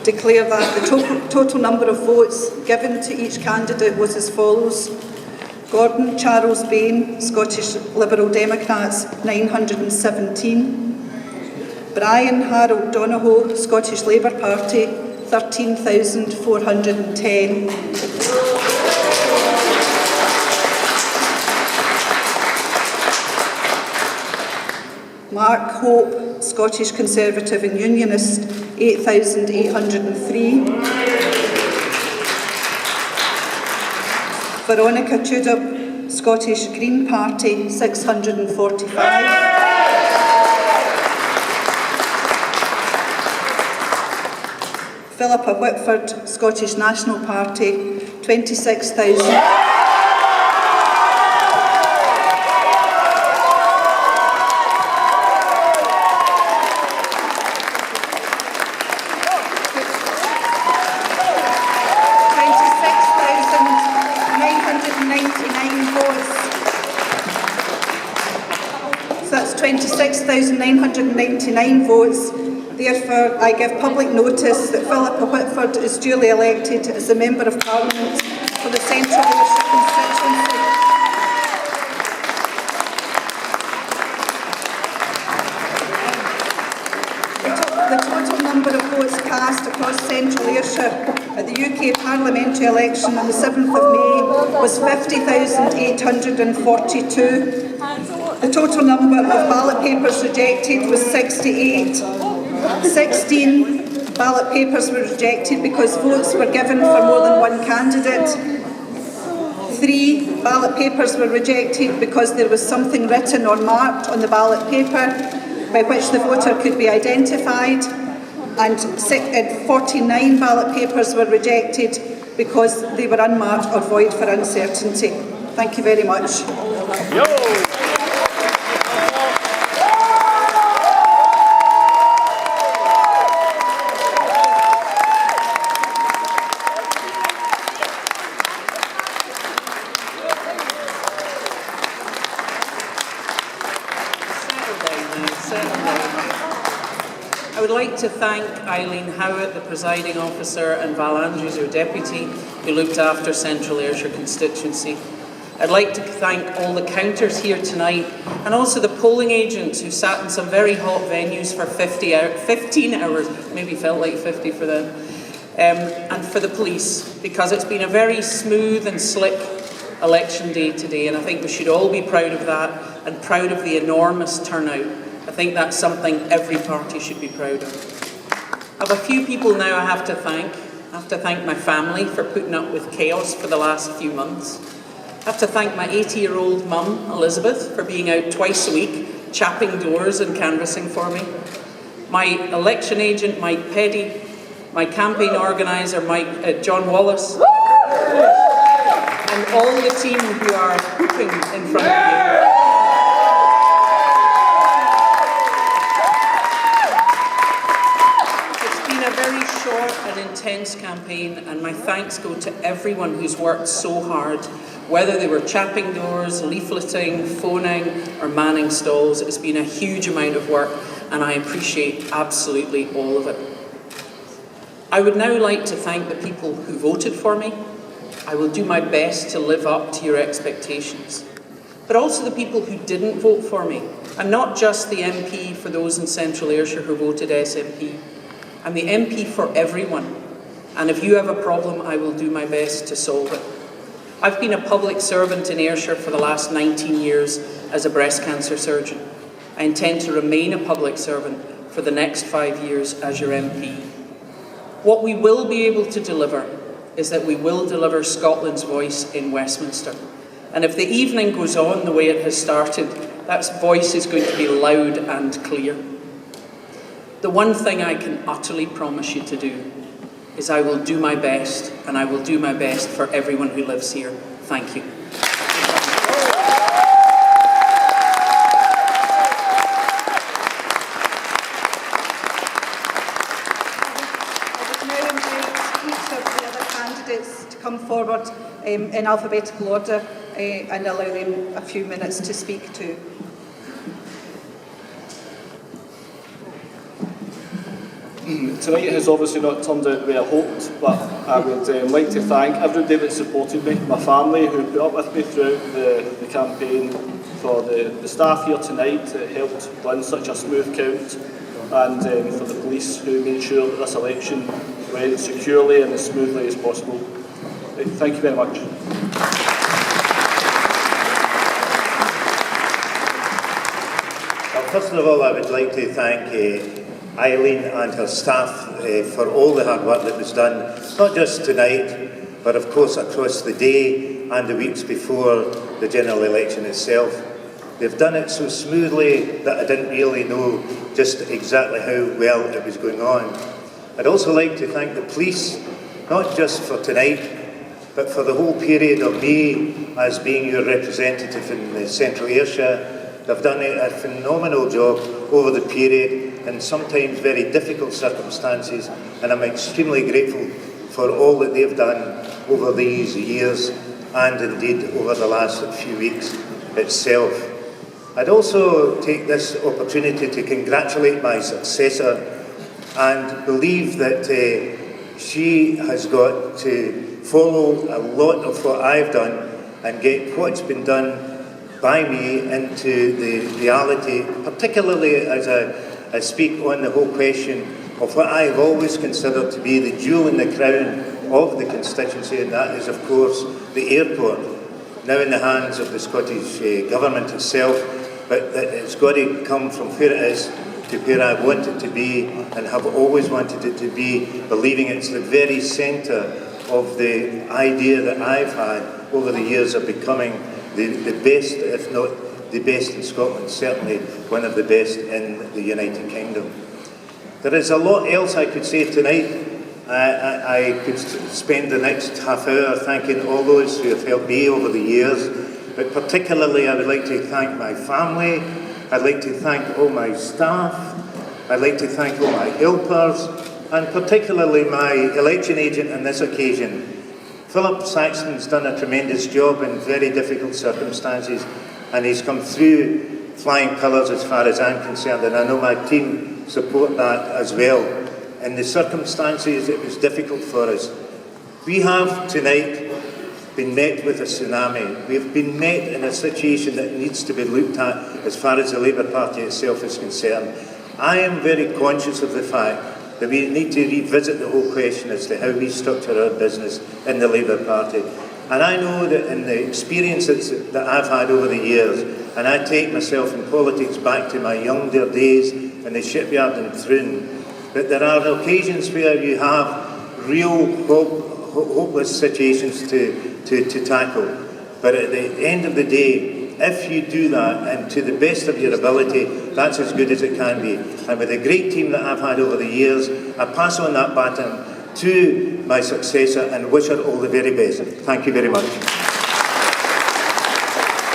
declare that the total number of votes given to each candidate was as follows. Gordon Charles Bain, Scottish Liberal Democrats, 917. Brian Harold Donohoe, Scottish Labour Party, 13,410. Mark Hope, Scottish Conservative and Unionist, 8,803. Veronica Tudor, Scottish Green Party, 645. Phillipa Whitford, Scottish National Party, 26,000. So that's 26,999 votes. Therefore, I give public notice that Phillipa Whitford is duly elected as a Member of Parliament for the Central Ayrshire constituency. The total number of votes cast across Central Ayrshire at the UK parliamentary election on the 7th of May was 50,842. The total number of ballot papers rejected was 68. 16 ballot papers were rejected because votes were given for more than one candidate. 3 ballot papers were rejected because there was something written or marked on the ballot paper by which the voter could be identified, and 49 ballot papers were rejected because they were unmarked or void for uncertainty. Thank you very much. I would like to thank Eileen Howitt, the presiding officer, and Val Andrews, your deputy, who looked after Central Ayrshire constituency. I'd like to thank all the counters here tonight, and also the polling agents who sat in some very hot venues for 15 hours, maybe felt like 50 for them, and for the police, because it's been a very smooth and slick election day today, and I think we should all be proud of that, and proud of the enormous turnout. I think that's something every party should be proud of. I have a few people now I have to thank. I have to thank my family for putting up with chaos for the last few months. I have to thank my 80-year-old mum, Elizabeth, for being out twice a week, chapping doors and canvassing for me. My election agent, Mike Peddy, my campaign organiser, John Wallace, and all the team who are hooping in front of you. Very short and intense campaign, and my thanks go to everyone who's worked so hard, whether they were chapping doors, leafleting, phoning or manning stalls. It's been a huge amount of work, and I appreciate absolutely all of it. I would now like to thank the people who voted for me. I will do my best to live up to your expectations, but also the people who didn't vote for me, and not just the MP for those in Central Ayrshire who voted SNP. I'm the MP for everyone, and if you have a problem, I will do my best to solve it. I've been a public servant in Ayrshire for the last 19 years as a breast cancer surgeon. I intend to remain a public servant for the next 5 years as your MP. What we will be able to deliver is that we will deliver Scotland's voice in Westminster. And if the evening goes on the way it has started, that voice is going to be loud and clear. The one thing I can utterly promise you to do is I will do my best, and I will do my best for everyone who lives here. Thank you. To come forward in alphabetical order and allow them a few minutes to speak to. Tonight has obviously not turned out the way I hoped, but I would like to thank everybody that supported me, my family who put up with me throughout the campaign, for the staff here tonight that helped run such a smooth count, and for the police who made sure that this election went securely and as smoothly as possible. Thank you very much. Well, first of all, I would like to thank Eileen and her staff for all the hard work that was done, not just tonight, but of course across the day and the weeks before the general election itself. They've done it so smoothly that I didn't really know just exactly how well it was going on. I'd also like to thank the police, not just for tonight, but for the whole period of me as being your representative in the Central Ayrshire. They've done a phenomenal job over the period in sometimes very difficult circumstances, and I'm extremely grateful for all that they've done over these years and indeed over the last few weeks itself. I'd also take this opportunity to congratulate my successor and believe that she has got to follow a lot of what I've done and get what's been done by me into the reality, particularly as I speak on the whole question of what I've always considered to be the jewel in the crown of the constituency, and that is, of course, the airport, now in the hands of the Scottish Government itself, but that it's got to come from where it is to where I want it to be and have always wanted it to be, believing it's the very centre of the idea that I've had over the years of becoming the best, if not the best in Scotland, certainly one of the best in the United Kingdom. There is a lot else I could say tonight. I could spend the next half hour thanking all those who have helped me over the years, but particularly I would like to thank my family, I'd like to thank all my staff, I'd like to thank all my helpers, and particularly my election agent on this occasion. Philip Saxton's done a tremendous job in very difficult circumstances, and he's come through flying colours as far as I'm concerned, and I know my team support that as well. In the circumstances, it was difficult for us. We have tonight been met with a tsunami. We've been met in a situation that needs to be looked at as far as the Labour Party itself is concerned. I am very conscious of the fact that we need to revisit the whole question as to how we structure our business in the Labour Party. And I know that in the experiences that I've had over the years, and I take myself in politics back to my younger days in the shipyard in Troon, that there are occasions where you have real hopeless situations to tackle. But at the end of the day, if you do that, and to the best of your ability, that's as good as it can be. And with the great team that I've had over the years, I pass on that baton to my successor and wish her all the very best. Thank you very much.